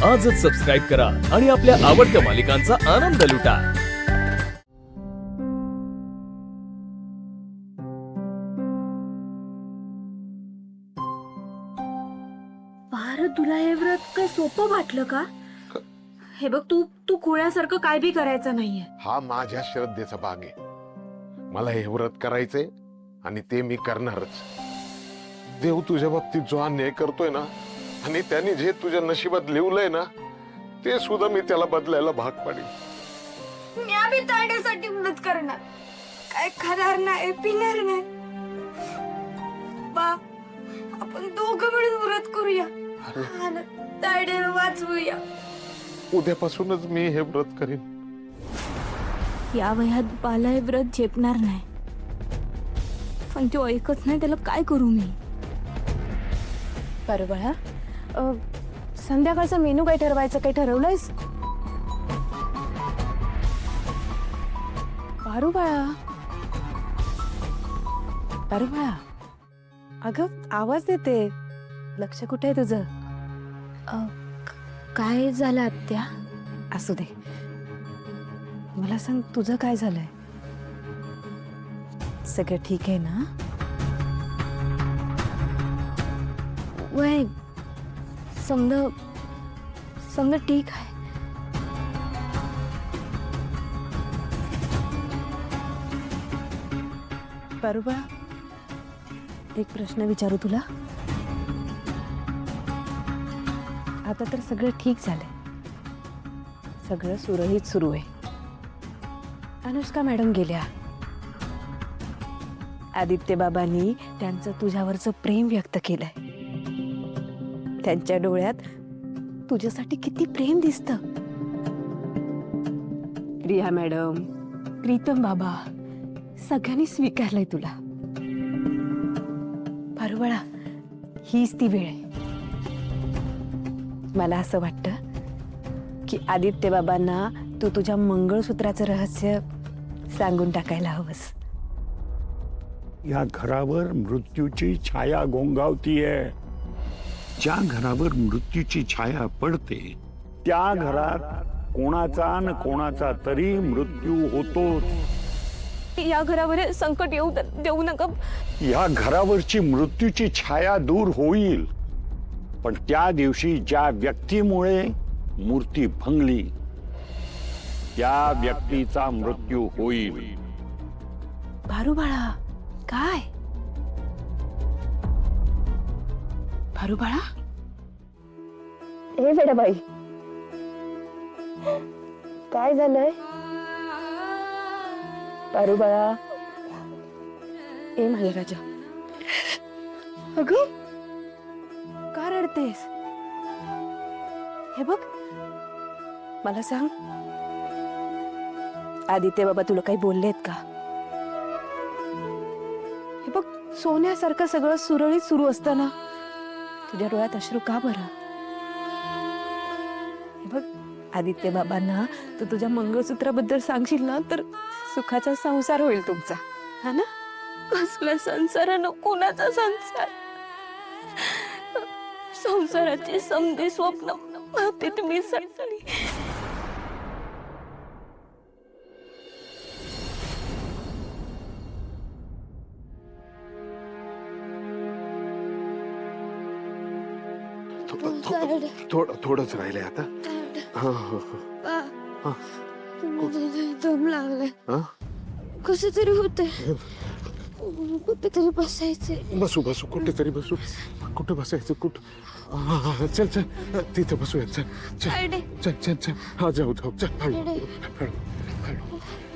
आजच सबस्क्राईब करा आणि आपल्या आवडत्या मालिकांचा आनंद लुटा। भारत, तुला हे व्रत काय सोपं वाटलं का? हे बघ, तू खोळ्यासारखं काय बी करायचं नाहीये। हा माझ्या श्रद्धेचा भाग आहे। मला हे व्रत करायचंय आणि ते मी करणारच। देव तुझ्या बाबतीत जो अन्याय करतोय ना, आणि त्याने जे तुझ्या नशिबात लिहिलंय ना, ते सुद्धा मी त्याला बदलायला भाग पाडेल। मी आम्ही तायड्यासाठी व्रत करणार, काय खाणार नाही, पिणार नाही। बा, आपण दोघं मिळून व्रत करूया आणि तायड्याला वाचवूया। उद्यापासूनच मी हे व्रत करेन। या वयात बाला हे व्रत झेपणार नाही, पण तो ऐकत नाही, त्याला काय करू मी? बरं बाळा, संध्याकाळचा मेनू काय ठरवायचं, काय ठरवलंयस? पारू बाळा, पारू बाळा, अगं आवाज देते, लक्ष कुठे आहे तुझं? काय झालं आत्या? असू दे, मला सांग, तुझं काय झालंय? सगळं ठीक आहे ना? वय समजा ठीक आहे। पारू बाळा, एक प्रश्न विचारू तुला? आता तर सगळं ठीक झालंय, सगळं सुरळीत सुरू आहे। अनुष्का मॅडम गेल्या, आदित्य बाबांनी त्यांचं तुझ्यावरचं प्रेम व्यक्त केलंय। त्यांच्या डोळ्यात तुझ्यासाठी किती प्रेम दिसतं। रिया मॅडम, प्रीतम बाबा, सगळ्यांनी स्वीकारलंय तुला। पारू बाळा, हीच ती वेळ आहे। मला असं वाटतं की आदित्य बाबांना तू तुझ्या मंगळसूत्राचं रहस्य सांगून टाकायला हवंस। या घरावर मृत्यूची छाया घोंगावतीये। ज्या घरावर मृत्यूची छाया पडते त्या घरात कोणाचा न कोणाचा तरी मृत्यू होतोच। या घरावर संकट येऊ देऊ नका। या घरावरची मृत्यूची छाया दूर होईल, पण त्या दिवशी ज्या व्यक्तीमुळे मूर्ती भंगली त्या व्यक्तीचा मृत्यू होईल। पारू बाळा, काय? पारू बाळा, ए वेडाबाई, काय झालंय? पारू बाळा, ए माझ्या राजा, अगं का रडतेस? हे बघ, मला सांग, आदित्य बाबा तुला काही बोललेत का? हे बघ, सोन्यासारखं सगळं सुरळीत सुरू असताना तुझ्या डोळ्यात अश्रू का बरं? हे बघ, आदित्य बाबांना तू तुझ्या मंगळसूत्राबद्दल सांगशील ना, तर सुखाचा संसार होईल तुमचा, हा ना? कसला संसार, कोणाचा संसार? संसाराची समधी स्वप्न मातीत मिसळली। थोडंच राहिलंय आता। दम लागलाय, कसं तरी होतंय, कुठेतरी बसायचंय। बसू बसू, कुठेतरी बसू। कुठे बसायचं? चल चल, तिथं बसूया। चल चल चल चल चल, हा जाऊ जाऊ, चल हळू हळू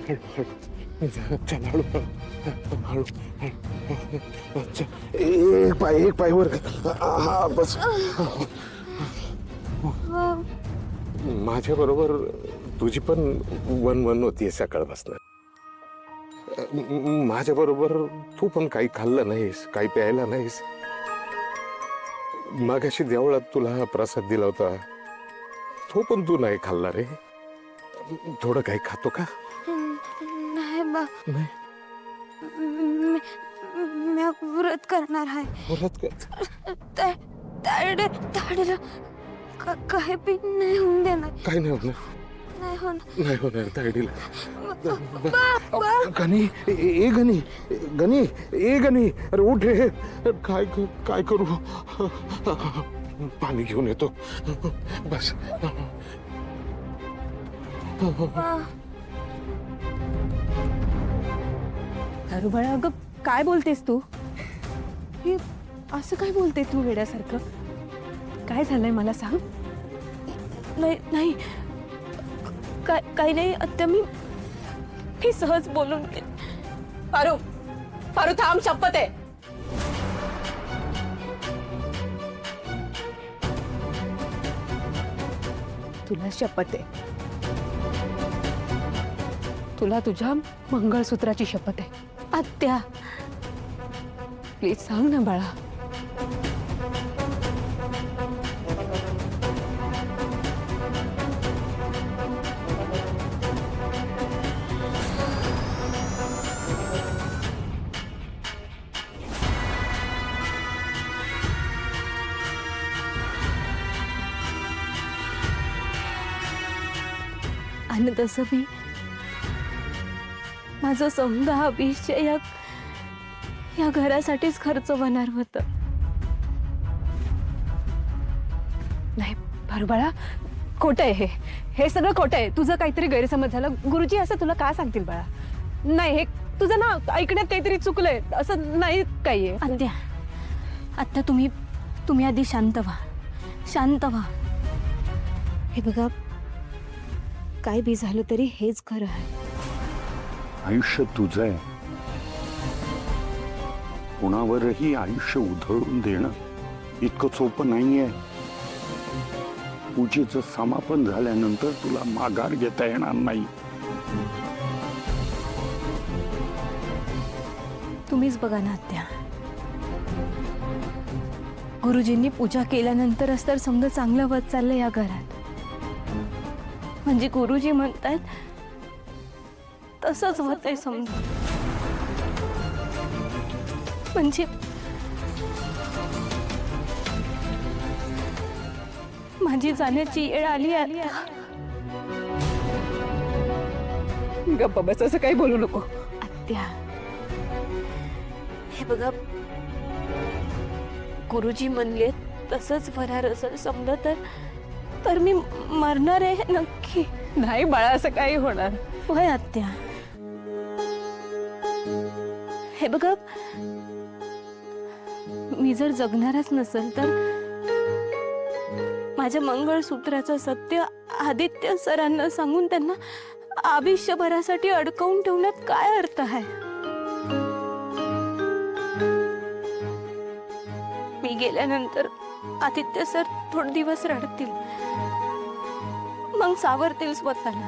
हळू हळू, चल हळू हळू हळू, चल एक पाय वर, हा बस। माझ्या बरोबर तुझी पण वन होतीये सकाळपासून। माझ्या बरोबर तू पण काही खाल्लं नाहीस, काही प्यायला नाहीस। मागाशी देवळात तुला प्रसाद दिला होता, तो पण तू नाही खाल्ला रे। थोडं काही खातो का? नाही बा, नाही, मी व्रत करणार आहे। व्रत कर? तायड्याला काय बी नाही होऊन देणार. काय नाही होणार, नाही होणार. नाही होणार तायडीला. बा गणी, ए गणी, गणी, ए गणी, अरे उठ रे. काय काय करू? पाणी घेऊन येतो. बस. अरे बाळा, अगं काय बोलतेस तू? हे असं काय बोलते तू वेड्यासारखं? काय झालंय मला सांग. नाही नाही काही नाही आत्या. मी सहज बोलून पारू, पारू थांब, शपथ आहे. तुला शपथ आहे, तुला तुझ्या मंगळसूत्राची शपथ आहे. आत्या. प्लीज सांग ना बाळा. आणि तसं मी माझं समजा आयुष्य या घरासाठीच खर्च होणार होतं. नाही पारू बाळा, खोटं आहे हे सगळं खोटं आहे. तुझं काहीतरी गैरसमज झाला. गुरुजी असं तुला का सांगतील बाळा? नाही, हे तुझं ना ऐकण्यात काहीतरी चुकलंय. असं नाही काही आहे. आत्या, आत्या तुम्ही आधी शांत व्हा, शांत व्हा. हे बघा, काय बी झालं तरी हेच खरं आहे. आयुष्य तुझं आहे, कुणावरही आयुष्य उधळून देणं इतकं सोपं नाहीये. पूजेचं समापन झाल्यानंतर तुला माघार घेता येणार नाही. तुम्हीच बघा ना आत्या, गुरुजींनी पूजा केल्यानंतरच तर समजा चांगलं वध चाललंय या घरात. म्हणजे गुरुजी म्हणतात तसंच होत आहे समजा. म्हणजे माझी जाण्याची वेळ आली आहे. गप्पा बस, असं काही बोलू नको. आत्या, हे बघा, गुरुजी म्हणले तसंच होणार असेल समजा तर मी मरणार आहे नक्की. नाही बाळा, असं काही होणार. होय आत्या. हे बघा, मी जर जगणारच नसेल तर माझ्या मंगळसूत्राचं सत्य आदित्य सरांना सांगून त्यांना आयुष्यभरासाठी अडकवून ठेवण्यात काय अर्थ आहे? मी गेल्यानंतर आदित्य सर थोडे दिवस रडतील, मग सावरतील स्वतःला.